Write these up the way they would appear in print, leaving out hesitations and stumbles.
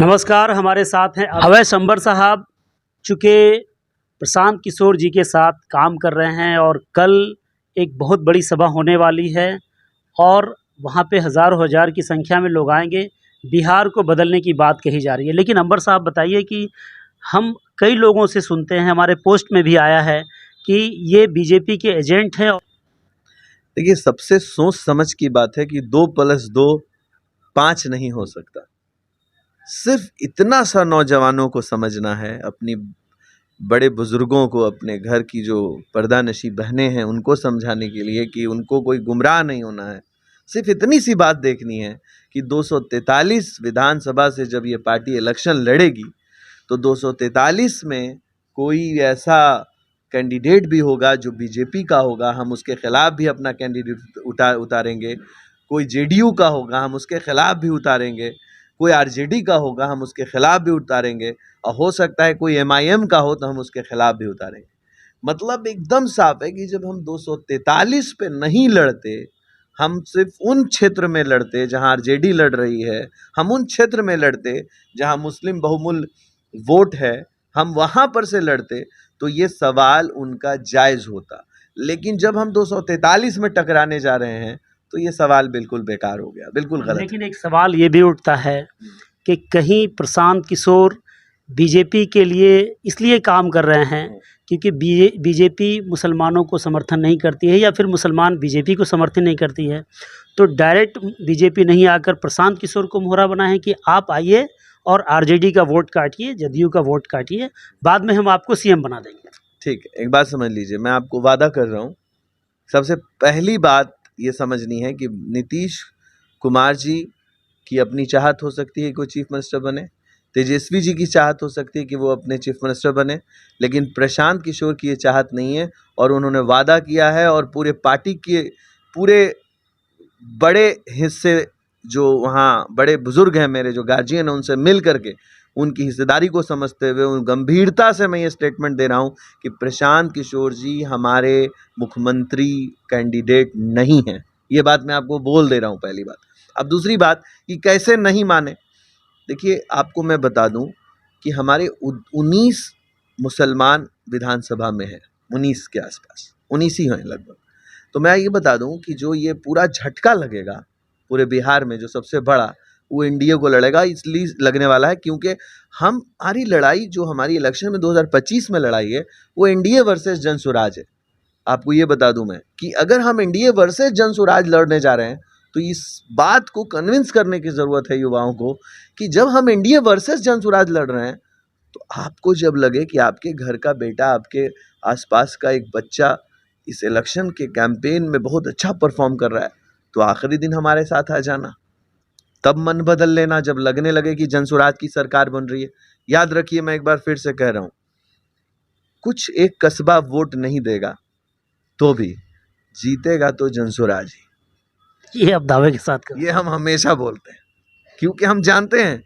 नमस्कार, हमारे साथ हैं अवैस अंबर साहब, चूँकि प्रशांत किशोर जी के साथ काम कर रहे हैं और कल एक बहुत बड़ी सभा होने वाली है और वहाँ पे हज़ारों हज़ार की संख्या में लोग आएंगे। बिहार को बदलने की बात कही जा रही है। लेकिन अंबर साहब बताइए कि हम कई लोगों से सुनते हैं, हमारे पोस्ट में भी आया है कि ये बीजेपी के एजेंट हैं। देखिए, सबसे सोच समझ की बात है कि 2+2 5 नहीं हो सकता। सिर्फ इतना सा नौजवानों को समझना है, अपनी बड़े बुजुर्गों को, अपने घर की जो पर्दानशी बहनें हैं उनको समझाने के लिए कि उनको कोई गुमराह नहीं होना है। सिर्फ इतनी सी बात देखनी है कि 243 विधानसभा से जब ये पार्टी इलेक्शन लड़ेगी तो 243 में कोई ऐसा कैंडिडेट भी होगा जो बीजेपी का होगा, हम उसके खिलाफ भी अपना कैंडिडेट उतारेंगे। कोई जेडीयू का होगा, हम उसके खिलाफ भी उतारेंगे। कोई आरजेडी का होगा, हम उसके खिलाफ भी उतारेंगे। और हो सकता है कोई एमआईएम का हो तो हम उसके खिलाफ भी उतारेंगे। मतलब एकदम साफ है कि जब हम 243 पे नहीं लड़ते, हम सिर्फ उन क्षेत्र में लड़ते जहां आरजेडी लड़ रही है, हम उन क्षेत्र में लड़ते जहां मुस्लिम बहुमूल्य वोट है, हम वहां पर से लड़ते तो ये सवाल उनका जायज होता। लेकिन जब हम 243 में टकराने जा रहे हैं तो ये सवाल बिल्कुल बेकार हो गया, बिल्कुल गलत। लेकिन एक सवाल ये भी उठता है कि कहीं प्रशांत किशोर बीजेपी के लिए इसलिए काम कर रहे हैं क्योंकि बीजेपी मुसलमानों को समर्थन नहीं करती है या फिर मुसलमान बीजेपी को समर्थन नहीं करती है, तो डायरेक्ट बीजेपी नहीं आकर प्रशांत किशोर को मोहरा बना है कि आप आइए और आरजेडी का वोट काटिए, जदयू का वोट काटिए, बाद में हम आपको सीएम बना देंगे। ठीक, एक बात समझ लीजिए, मैं आपको वादा कर रहा हूँ। सबसे पहली बात ये समझनी है कि नीतीश कुमार जी की अपनी चाहत हो सकती है कि वो चीफ मिनिस्टर बने, तेजस्वी जी की चाहत हो सकती है कि वो अपने चीफ मिनिस्टर बने, लेकिन प्रशांत किशोर की ये चाहत नहीं है। और उन्होंने वादा किया है और पूरे पार्टी के पूरे बड़े हिस्से जो वहाँ बड़े बुजुर्ग हैं, मेरे जो गार्जियन हैं, उनसे मिल करके उनकी हिस्सेदारी को समझते हुए उन गंभीरता से मैं ये स्टेटमेंट दे रहा हूँ कि प्रशांत किशोर जी हमारे मुख्यमंत्री कैंडिडेट नहीं हैं। ये बात मैं आपको बोल दे रहा हूँ, पहली बात। अब दूसरी बात कि कैसे नहीं माने, देखिए आपको मैं बता दूं कि हमारे 19 मुसलमान विधानसभा में है, 19 के आसपास, 19 ही हैं लगभग। तो मैं ये बता दूं कि जो ये पूरा झटका लगेगा पूरे बिहार में, जो सबसे बड़ा, वो एनडीए को लड़ेगा। इसलिए लगने वाला है क्योंकि हमारी लड़ाई जो हमारी इलेक्शन में 2025 में लड़ाई है वो एनडीए वर्सेस जनसुराज है। आपको ये बता दूं मैं कि अगर हम एनडीए वर्सेस जनसुराज लड़ने जा रहे हैं तो इस बात को कन्विंस करने की ज़रूरत है युवाओं को कि जब हम एनडीए वर्सेस जनसुराज लड़ रहे हैं तो आपको जब लगे कि आपके घर का बेटा, आपके आसपास का एक बच्चा इस इलेक्शन के कैंपेन में बहुत अच्छा परफॉर्म कर रहा है तो आखिरी दिन हमारे साथ आ जाना, तब मन बदल लेना जब लगने लगे कि जनसुराज की सरकार बन रही है। याद रखिए, मैं एक बार फिर से कह रहा हूँ, कुछ एक कस्बा वोट नहीं देगा तो भी जीतेगा तो जनसुराज ही। ये आप दावे के साथ कर, ये हम हमेशा बोलते हैं क्योंकि हम जानते हैं,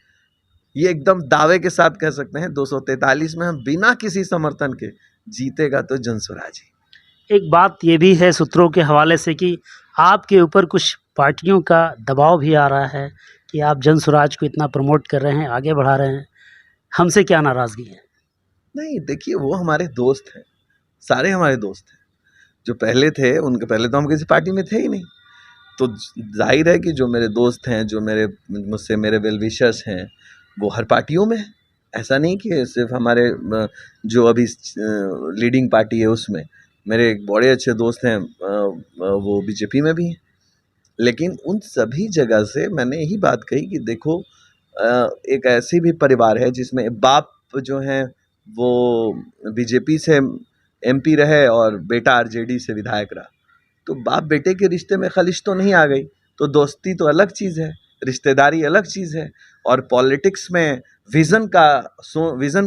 ये एकदम दावे के साथ कह सकते हैं 243 में हम बिना किसी समर्थन के जीतेगा तो जनसुराज ही। एक बात ये भी है सूत्रों के हवाले से कि आपके ऊपर कुछ पार्टियों का दबाव भी आ रहा है कि आप जनसुराज को इतना प्रमोट कर रहे हैं, आगे बढ़ा रहे हैं, हमसे क्या नाराज़गी है? नहीं, देखिए वो हमारे दोस्त हैं, सारे हमारे दोस्त हैं। जो पहले थे उनके पहले तो हम किसी पार्टी में थे ही नहीं, तो जाहिर है कि जो मेरे दोस्त हैं, जो मेरे मुझसे मेरे वेल विशर्स हैं, वो हर पार्टियों में है। ऐसा नहीं कि सिर्फ हमारे जो अभी लीडिंग पार्टी है उसमें, मेरे एक बड़े अच्छे दोस्त हैं, वो बीजेपी में भी हैं। लेकिन उन सभी जगह से मैंने यही बात कही कि देखो, एक ऐसी भी परिवार है जिसमें बाप जो हैं वो बीजेपी से एमपी रहे और बेटा आरजेडी से विधायक रहा, तो बाप बेटे के रिश्ते में खलिश तो नहीं आ गई। तो दोस्ती तो अलग चीज़ है, रिश्तेदारी अलग चीज़ है। और पॉलिटिक्स में विज़न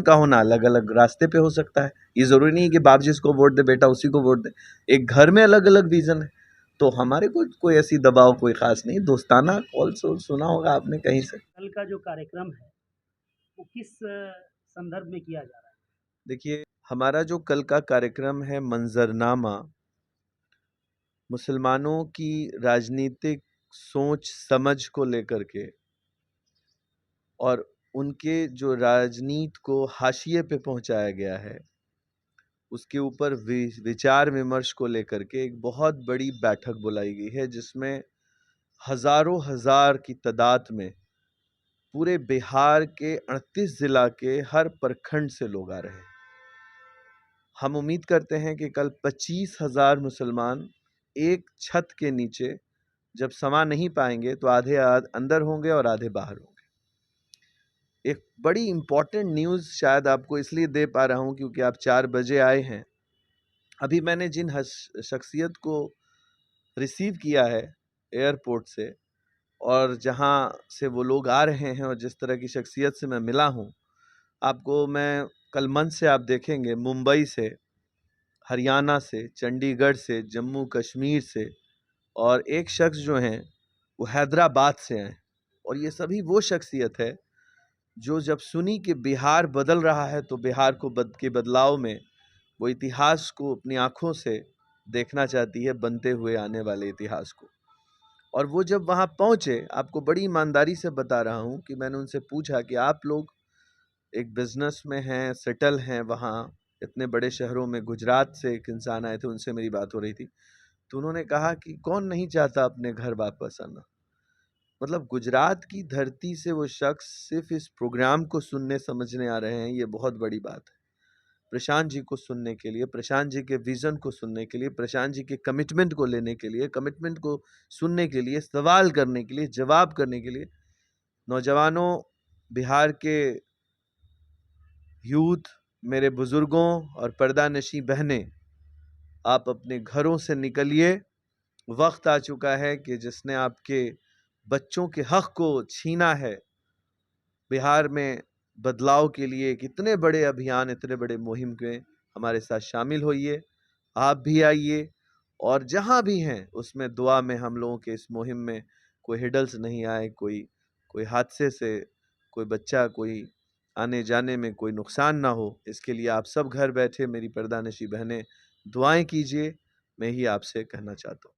का होना अलग अलग रास्ते पे हो सकता है। ये ज़रूरी नहीं है कि बाप जिसको वोट दे बेटा उसी को वोट दे। एक घर में अलग अलग विज़न है। तो हमारे को कोई ऐसी दबाव कोई ख़ास नहीं, दोस्ताना कॉल सुना होगा आपने कहीं से। कल का जो कार्यक्रम है वो किस संदर्भ में किया जा रहा है? देखिए, हमारा जो कल का कार्यक्रम है मंजरनामा, मुसलमानों की राजनीतिक सोच समझ को लेकर के और उनके जो राजनीति को हाशिए पे पहुंचाया गया है, उसके ऊपर विचार विमर्श को लेकर के एक बहुत बड़ी बैठक बुलाई गई है, जिसमें हजारों हजार की तादाद में पूरे बिहार के 38 जिला के हर प्रखंड से लोग आ रहे हैं। हम उम्मीद करते हैं कि कल 25,000 मुसलमान एक छत के नीचे जब समा नहीं पाएंगे तो आधे अंदर होंगे और आधे बाहर होंगे। एक बड़ी इंपॉर्टेंट न्यूज़ शायद आपको इसलिए दे पा रहा हूं क्योंकि आप 4 बजे आए हैं। अभी मैंने जिन शख्सियत को रिसीव किया है एयरपोर्ट से, और जहां से वो लोग आ रहे हैं और जिस तरह की शख्सियत से मैं मिला हूं, आपको मैं कल मंच से आप देखेंगे मुंबई से, हरियाणा से, चंडीगढ़ से, जम्मू कश्मीर से, और एक शख्स जो हैं वो हैदराबाद से आए। और ये सभी वो शख्सियत है जो जब सुनी कि बिहार बदल रहा है तो बिहार को के बदलाव में वो इतिहास को अपनी आंखों से देखना चाहती है, बनते हुए आने वाले इतिहास को। और वो जब वहाँ पहुँचे, आपको बड़ी ईमानदारी से बता रहा हूँ कि मैंने उनसे पूछा कि आप लोग एक बिजनेस में हैं, सेटल हैं वहाँ इतने बड़े शहरों में। गुजरात से एक इंसान आए थे, उनसे मेरी बात हो रही थी, तो उन्होंने कहा कि कौन नहीं चाहता अपने घर वापस आना। मतलब गुजरात की धरती से वो शख्स सिर्फ इस प्रोग्राम को सुनने समझने आ रहे हैं, ये बहुत बड़ी बात है। प्रशांत जी को सुनने के लिए, प्रशांत जी के विजन को सुनने के लिए, प्रशांत जी के कमिटमेंट को लेने के लिए, कमिटमेंट को सुनने के लिए, सवाल करने के लिए, जवाब करने के लिए। नौजवानों, बिहार के यूथ, मेरे बुजुर्गों और पर्दानशी बहनें, आप अपने घरों से निकलिए। वक्त आ चुका है कि जिसने आपके बच्चों के हक को छीना है, बिहार में बदलाव के लिए एक इतने बड़े अभियान, इतने बड़े मुहिम में हमारे साथ शामिल होइए। आप भी आइए, और जहाँ भी हैं उसमें दुआ में हम लोगों के इस मुहिम में कोई हिडल्स नहीं आए, कोई हादसे से कोई बच्चा, कोई आने जाने में कोई नुकसान ना हो। इसके लिए आप सब घर बैठे मेरी पर्दानशी बहनें दुआएं कीजिए, मैं ही आपसे कहना चाहता हूँ।